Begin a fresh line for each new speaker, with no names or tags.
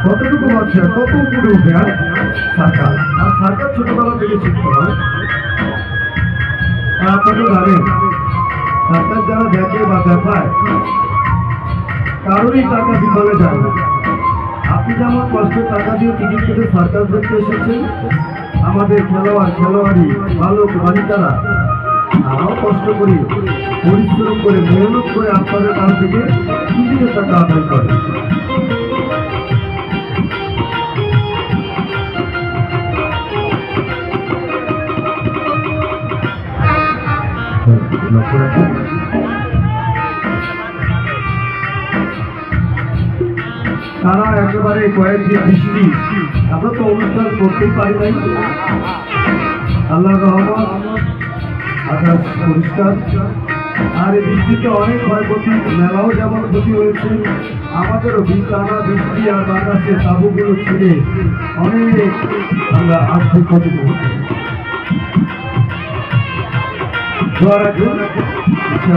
কতটুকু বাচ্চা কত উপরে উঠে সার্কাস, আর সার্কাস ছোটবেলা থেকে শিখতে হয়। আপনাকে জানেন সার্কাস যারা দেখে বা দেখায় কারোরই টাকা বিফলে যায় না। আপনি যেমন কষ্টের টাকা দিয়ে টিকিট কেটে সার্কাস দেখতে এসেছেন, আমাদের খেলোয়াড়ি বালক বালিকারা তারাও কষ্ট করি পরিশ্রম করে মেহনত করে আপনাদের কাছ থেকে টিকিটের টাকা আদায় করে। তারা একেবারে কয়েকদিন বৃষ্টি, আমরা তো অনুষ্ঠান করতেই পারি নাই। আল্লাহর রহমত, আকাশ পরিষ্কার, আর এই বৃষ্টিতে অনেক ক্ষয়ক্ষতি, মেলাও যেমন ক্ষতি হয়েছে, আমাদেরও টানা বৃষ্টি আর বাতাসে তাঁবুগুলো ছিঁড়ে অনেক আমরা আর্থিক ক্ষতি করেছি।